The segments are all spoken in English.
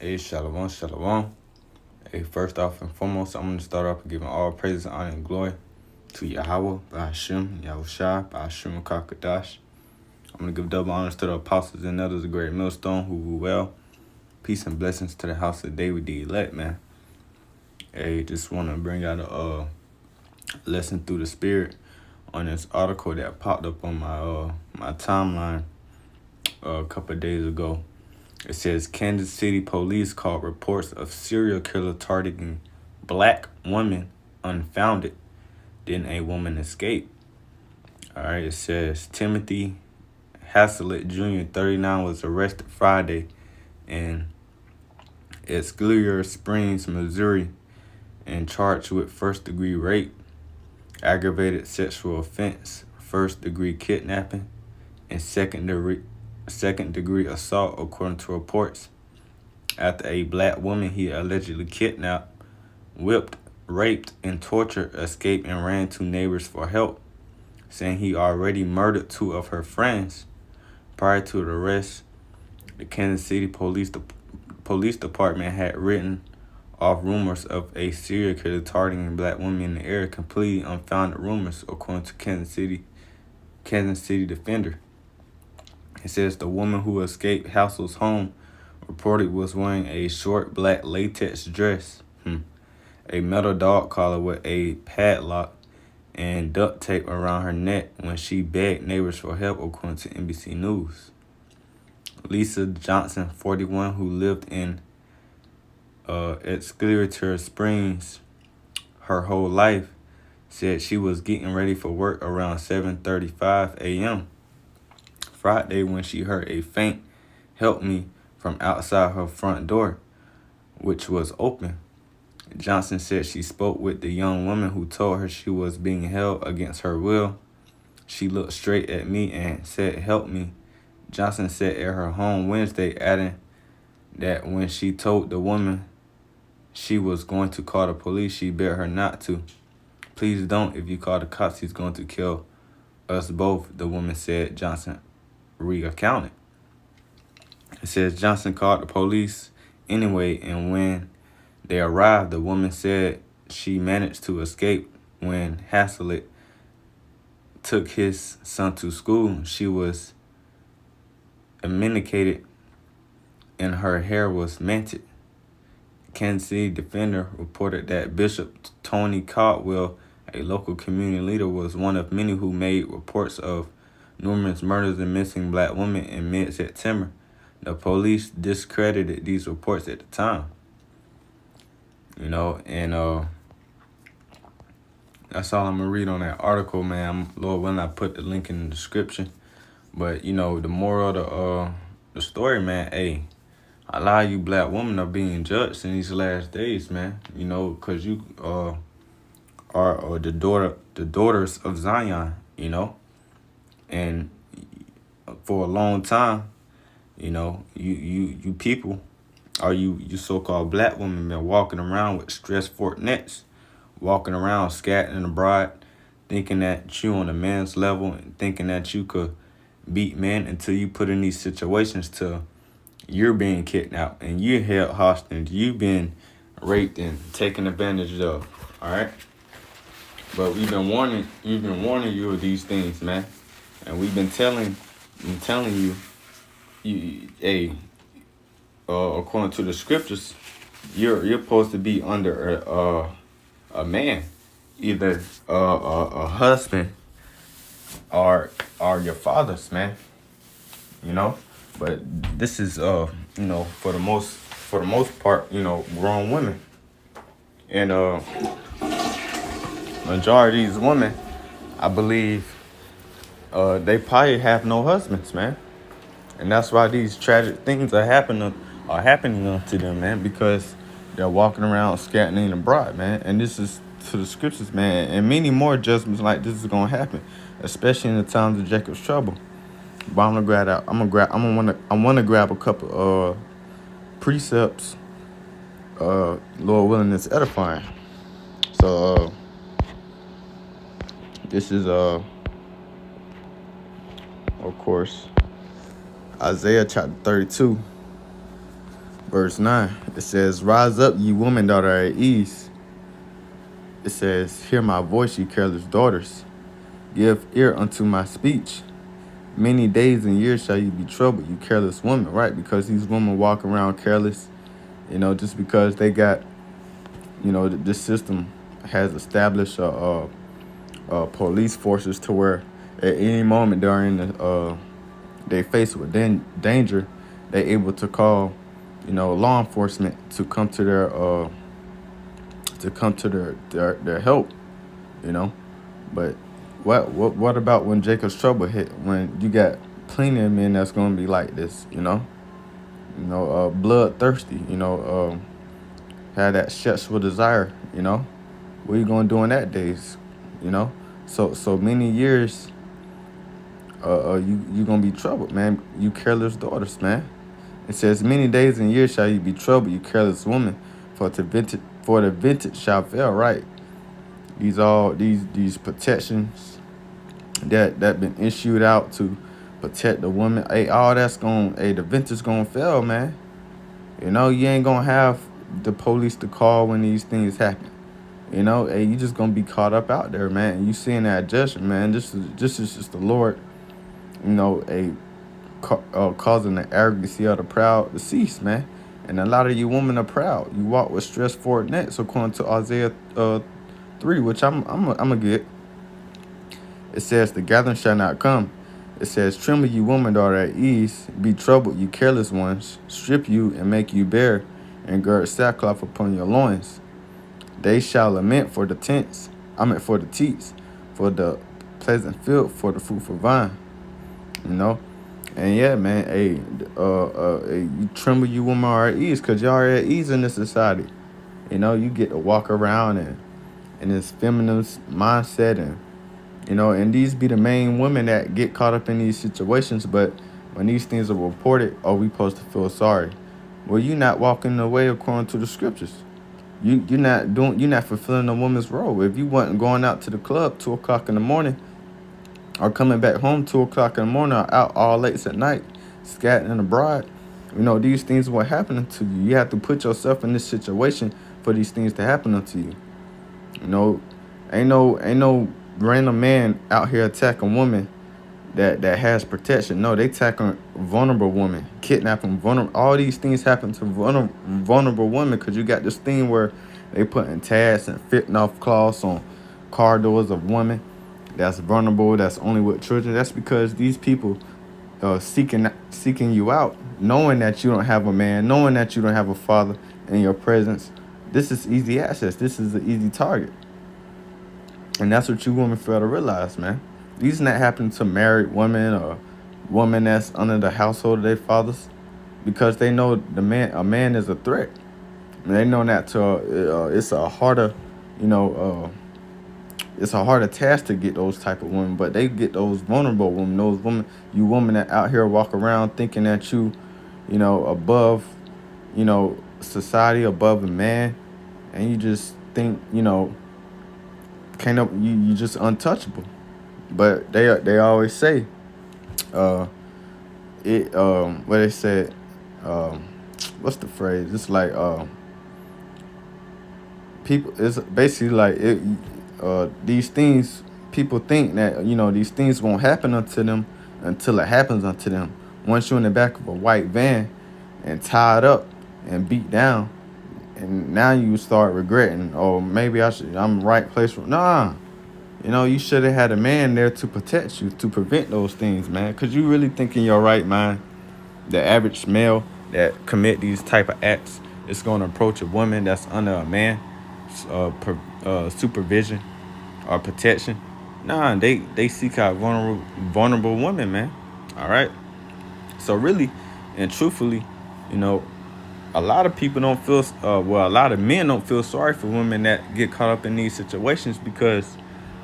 Hey, shalom, shalom. Hey, first off and foremost, I'm going to start off with giving all praises, honor, and glory to Yahweh, Ba'ashem, Yahushua, Ba'ashem, Kakadash. I'm going to give double honors to the apostles and others, the great millstone who rule well. Peace and blessings to the house of David, the elect, man. Hey, just want to bring out a lesson through the spirit on this article that popped up on my timeline a couple of days ago. It says Kansas City police called reports of serial killer targeting black women unfounded. Then a woman escaped. All right, it says Timothy Haslett Jr., 39, was arrested Friday in Escalier Springs, Missouri, and charged with first-degree rape, aggravated sexual offense, first-degree kidnapping, and second-degree assault, according to reports. After a black woman he allegedly kidnapped, whipped, raped, and tortured escaped and ran to neighbors for help, saying he already murdered two of her friends. Prior to the arrest, the Kansas City Police Department had written off rumors of a serial killer targeting black women in the area, completely unfounded rumors, according to Kansas City Defender. It says the woman who escaped Hassel's home reported was wearing a short black latex dress, a metal dog collar with a padlock, and duct tape around her neck when she begged neighbors for help, according to NBC News. Lisa Johnson, 41, who lived in Escalier Springs her whole life, said she was getting ready for work around 7:35 a.m. Friday when she heard a faint "help me" from outside her front door, which was open. Johnson said she spoke with the young woman who told her she was being held against her will. She looked straight at me and said, "Help me," Johnson said at her home Wednesday, adding that when she told the woman she was going to call the police, she begged her not to. "Please don't. If you call the cops, he's going to kill us both," the woman said, Johnson recounted. It says Johnson called the police anyway, and when they arrived, the woman said she managed to escape. When Haslett took his son to school, she was emaciated and her hair was matted. Kansas City Defender reported that Bishop Tony Caldwell, a local community leader, was one of many who made reports of numerous murders and missing black women in mid-September. The police discredited these reports at the time. And that's all I'm going to read on that article, man. Lord willing, I put the link in the description. But, the moral of the story, man, hey, a lot of you black women are being judged in these last days, man. Because you are the daughters of Zion, And for a long time, you people, or you so-called black women, been walking around with stress fort nets, walking around scatting abroad, thinking that you on a man's level and thinking that you could beat men until you put in these situations to you're being kidnapped and you're held hostage, you've been raped and taken advantage of. All right, but we've been warning you of these things, man, and we've been telling you, according to the scriptures, you're supposed to be under a man, either a husband or your father's, man. But this is for the most part, grown women, and majority of these women, I believe, they probably have no husbands, man, and that's why these tragic things are happening to them, man, because they're walking around scatting abroad, man. And this is to the scriptures, man, and many more judgments like this is gonna happen, especially in the times of Jacob's trouble. But I'm gonna grab a couple precepts, Lord willing, that's edifying. So this is of course, Isaiah chapter 32, Verse 9, it says, "Rise up, ye women that are at ease." It says, "Hear my voice, ye careless daughters. Give ear unto my speech. Many days and years shall you be troubled, you careless women," right? Because these women walk around careless, just because they got, this system has established police forces to where at any moment during they face with danger, they able to call, law enforcement to come to their help, you know. But what about when Jacob's trouble hit? When you got plenty of men that's gonna be like this, bloodthirsty, have that sexual desire, What are you gonna do in that days, you know? So many years, you gonna be troubled, man. You careless daughters, man. It says, "Many days and years shall you be troubled, you careless woman, for the vintage shall fail." Right? These protections that been issued out to protect the woman. Hey, all that's the vintage gonna fail, man. You ain't gonna have the police to call when these things happen. Hey, you just gonna be caught up out there, man. And you seeing that judgment, man. This is just the Lord, causing the arrogancy of the proud to cease, man. And a lot of you women are proud. You walk with stress forward necks, according to Isaiah 3, which I'm gonna get. It says, "The gathering shall not come." It says, "Tremble, you women that are at ease. Be troubled, you careless ones. Strip you and make you bare, and gird sackcloth upon your loins. They shall lament for the tents, for the teats, for the pleasant field, for the fruitful vine." And yeah, man, you tremble, you women are at ease, because y'all are at ease in this society. You get to walk around and in this feminine mindset, and these be the main women that get caught up in these situations. But when these things are reported, we supposed to feel sorry. Well, you're not walking the way according to the scriptures. You're not fulfilling a woman's role. If you wasn't going out to the club 2:00 in the morning, or coming back home 2:00 in the morning, or out all late at night, scatting abroad, these things were happening to you. You have to put yourself in this situation for these things to happen to you. Ain't no random man out here attacking women that has protection. No, they attacking vulnerable women, kidnapping vulnerable. All these things happen to vulnerable women, because you got this thing where they putting tags and fitting off cloths on car doors of women that's vulnerable, that's only with children. That's because these people seeking you out, knowing that you don't have a man, knowing that you don't have a father in your presence. This is easy access. This is an easy target. And that's what you women fail to realize, man. These not happening to married women or women that's under the household of their fathers, because they know a man is a threat. And they know that it's a harder, it's a harder task to get those type of women. But they get those vulnerable women, you women that out here walk around thinking that you, above, society, above a man, and you just think, you just untouchable. But they always say, what they said, what's the phrase? It's like people. It's basically like these things. People think that these things won't happen unto them until it happens unto them. Once you're in the back of a white van and tied up and beat down, and now you start regretting. Oh, maybe I'm right place. Nah. You should have had a man there to protect you, to prevent those things, man. Because you really think in your right mind, the average male that commit these type of acts is going to approach a woman that's under a man supervision or protection? Nah, they seek out vulnerable women, man. All right? So really and truthfully, a lot of people don't feel, a lot of men don't feel sorry for women that get caught up in these situations, because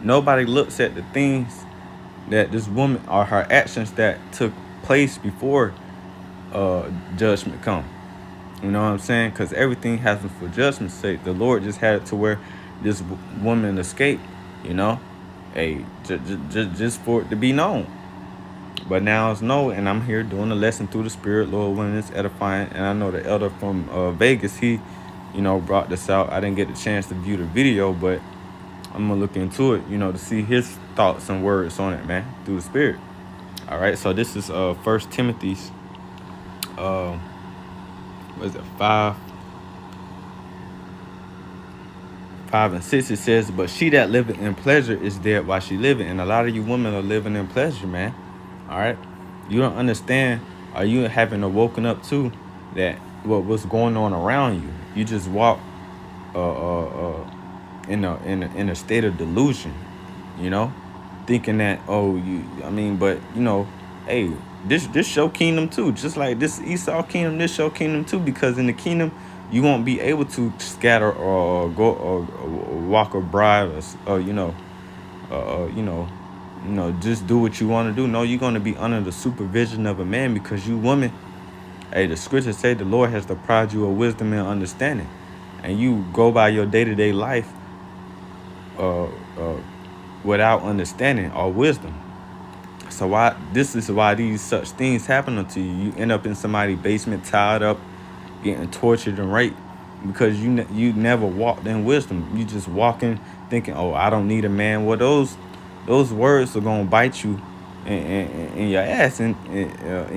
nobody looks at the things that this woman or her actions that took place before judgment come. You know what I'm saying? Because everything happens for judgment's sake. The Lord just had it to where this woman escaped, hey, just for it to be known. But now it's no, and I'm here doing a lesson through the Spirit, Lord, when it's edifying. And I know the elder from Vegas, he, brought this out. I didn't get the chance to view the video, but I'm gonna look into it, to see his thoughts and words on it, man, through the Spirit. All right, so this is First Timothy's, what is it, 5:6. It says, "But she that liveth in pleasure is dead while she living." And a lot of you women are living in pleasure, man. All right, you don't understand. Are you haven't awoken up to that? What's going on around you? You just walk, in a state of delusion, thinking that but hey, this your kingdom too, just like this Esau kingdom, this your kingdom too, because in the kingdom you won't be able to scatter or go or walk abroad or just do what you want to do. No, you're going to be under the supervision of a man, because you woman, hey, the scriptures say the Lord has deprived you of wisdom and understanding, and you go by your day-to-day life without understanding or wisdom. So this is why these such things happen unto you. You end up in somebody's basement, tied up, getting tortured and raped, because you never walked in wisdom. You just walking thinking, oh, I don't need a man. Well, those words are gonna bite you in your ass in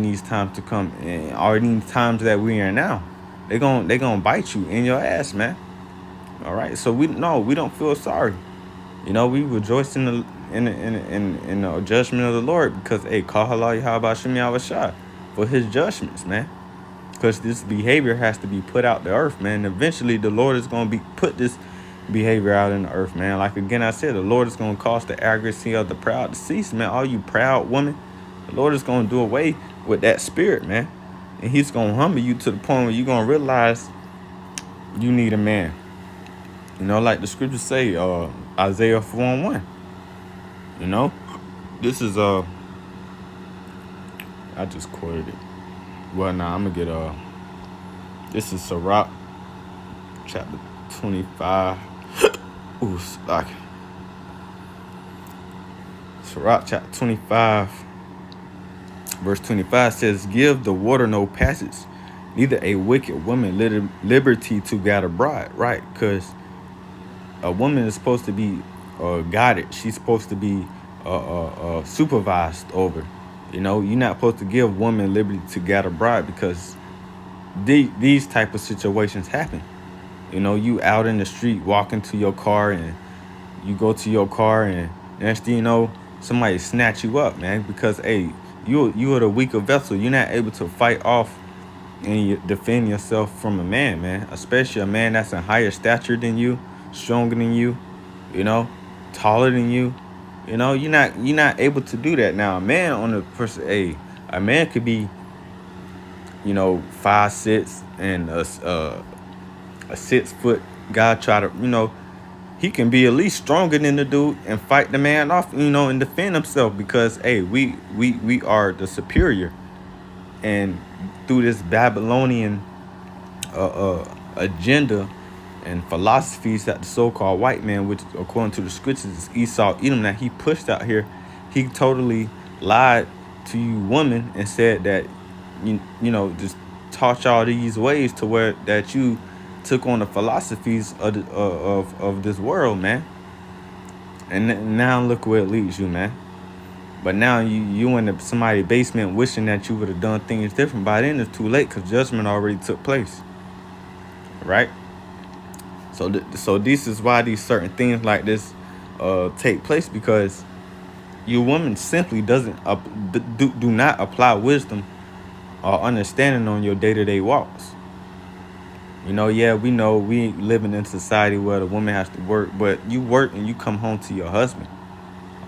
these times to come, or in these times that we are now. They gonna bite you in your ass, man. All right, so we don't feel sorry. We rejoice in the judgment of the Lord, because call halal Yahweh Shai for his judgments, man. Because this behavior has to be put out the earth, man. Eventually, the Lord is going to put this behavior out in the earth, man. Like again, I said, the Lord is going to cause the arrogancy of the proud to cease, man. All you proud women, the Lord is going to do away with that spirit, man. And he's going to humble you to the point where you're going to realize you need a man. Like the scriptures say, Isaiah 4:1. This is I just quoted it. Well, now I'm gonna get this is Sirach chapter 25. Ooh, like Sirach chapter 25, verse 25 says, "Give the water no passage, neither a wicked woman liberty to guide a bride." Right, because a woman is supposed to be guided. She's supposed to be supervised over. You're not supposed to give women liberty to guide a bride, because these type of situations happen. You out in the street walking to your car, and you go to your car, and next thing you know, somebody snatch you up, man, because you are the weaker vessel. You're not able to fight off and you defend yourself from a man, especially a man that's in higher stature than you, stronger than you, taller than you. You're not able to do that. Now, a man on the person, a man could be, 5'6" and a 6-foot guy try to, he can be at least stronger than the dude and fight the man off, and defend himself, because we are the superior. And through this Babylonian agenda and philosophies that the so-called white man, which according to the scriptures is Esau, Edom, that he pushed out here, he totally lied to you women and said that just taught y'all these ways to where that you took on the philosophies of this world, man. And now look where it leads you, man. But now you in somebody's basement wishing that you would have done things different. By then it's too late, because judgment already took place, right? So this is why these certain things like this take place, because your woman simply doesn't do not apply wisdom or understanding on your day-to-day walks. We know we living in society where the woman has to work, but you work and you come home to your husband.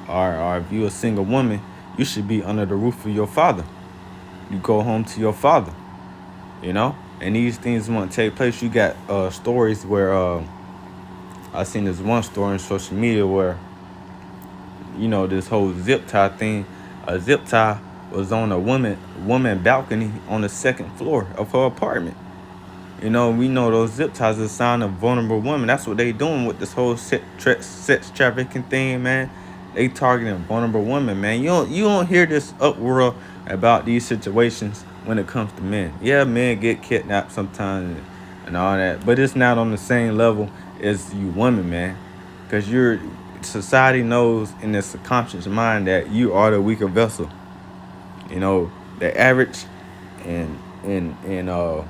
Or if you're a single woman, you should be under the roof of your father. You go home to your father, and these things won't take place. You got stories where I seen this one story on social media where this whole zip tie thing. A zip tie was on a woman balcony on the second floor of her apartment. We know those zip ties are a sign of vulnerable women. That's what they doing with this whole sex trafficking thing, man. They targeting vulnerable women, man. You don't hear this uproar about these situations when it comes to men. Yeah, men get kidnapped sometimes and all that, but it's not on the same level as you women, man. Because society knows in their subconscious mind that you are the weaker vessel. You know, the average and the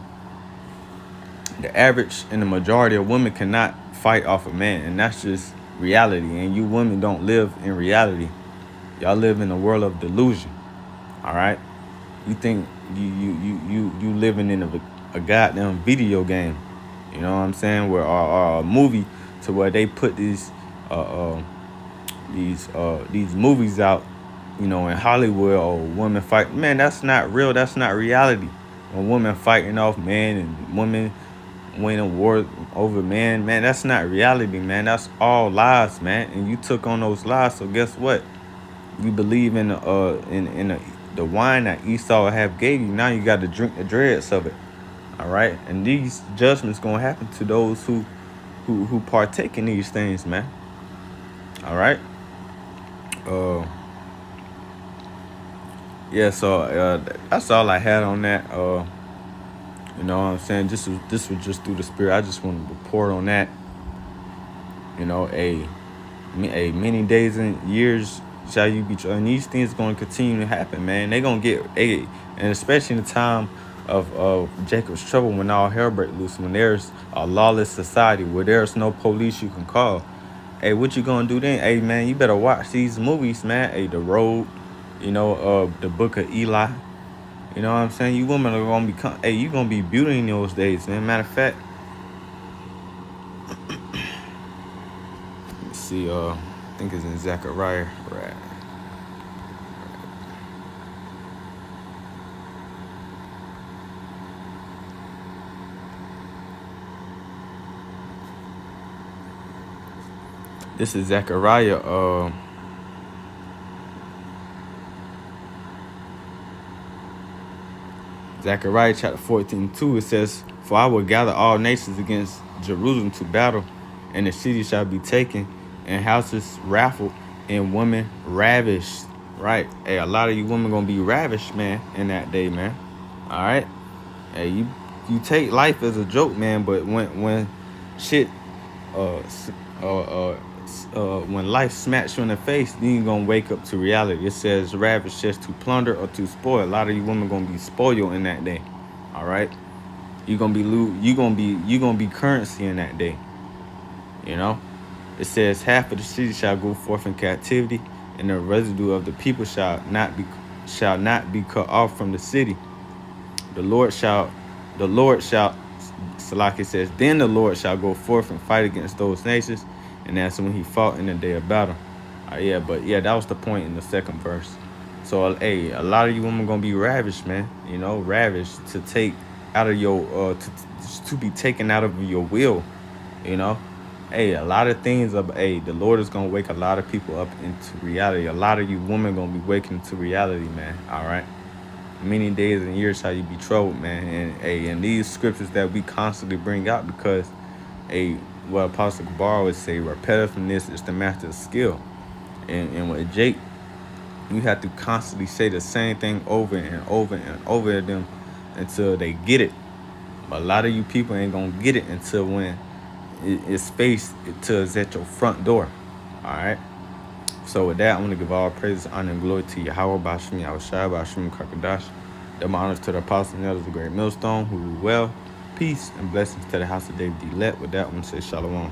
average and the majority of women cannot fight off a man, and that's just reality. And you women don't live in reality. Y'all live in a world of delusion. All right, you think you living in a goddamn video game. You know what I'm saying? Where or a movie to where they put these movies out, you know, in Hollywood, or women fight. Man, that's not real. That's not reality. When women fighting off men and women winning war over man, that's not reality, man. That's all lies, man. And you took on those lies. So guess what? You believe in the wine that Esau have gave you. Now you got to drink the dregs of it. All right, and these judgments gonna happen to those who partake in these things, man. All right. Yeah. So that's all I had on that. You know what I'm saying? This was just through the spirit. I just want to report on that. You know, a many days and years shall you be, and these things going to continue to happen, man. They gonna get and especially in the time of Jacob's trouble, when all hell break loose, when there's a lawless society where there's no police you can call. Hey, what you gonna do then? Hey, man, you better watch these movies, man. Hey, The Road, you know, the Book of Eli. You know what I'm saying? You women are gonna become. Hey, you gonna be beauty in those days, man. Matter of fact, let me see. I think it's in Zechariah. Right. This is Zechariah. Zechariah chapter 14:2. It says, "For I will gather all nations against Jerusalem to battle, and the city shall be taken, and houses raffled, and women ravished." Right. Hey, a lot of you women gonna be ravished, man, in that day, man. All right. Hey, you take life as a joke, man, but when shit when life smacks you in the face, then you gonna wake up to reality. It says ravish just to plunder or to spoil. A lot of you women gonna be spoiled in that day. All right, you gonna be currency in that day. You know, it says half of the city shall go forth in captivity, and the residue of the people shall not be cut off from the city. The Lord shall, Salaki says, then the Lord shall go forth and fight against those nations, and that's when he fought in the day of battle. That was the point in the second verse. So, hey, a lot of you women gonna be ravished, man. You know, ravished to take out of your, to be taken out of your will. You know, hey, a lot of things. The Lord is gonna wake a lot of people up into reality. A lot of you women gonna be waking to reality, man. All right. Many days and years shall you be troubled, man. And these scriptures that we constantly bring out, because what Apostle Gabar would say, repetitiveness is the master's skill. And with Jake, you have to constantly say the same thing over and over and over to them until they get it. But a lot of you people ain't gonna get it until when it's faced, until it's at your front door. All right. So with that, I'm going to give all praise, honor, and glory to Yahweh, Bashim, Yahushua, Bashim, Kakadash. Double honors to the apostle and elders of the great millstone, who rule well. Peace and blessings to the house of David elect. With that, I'm going to say shalom.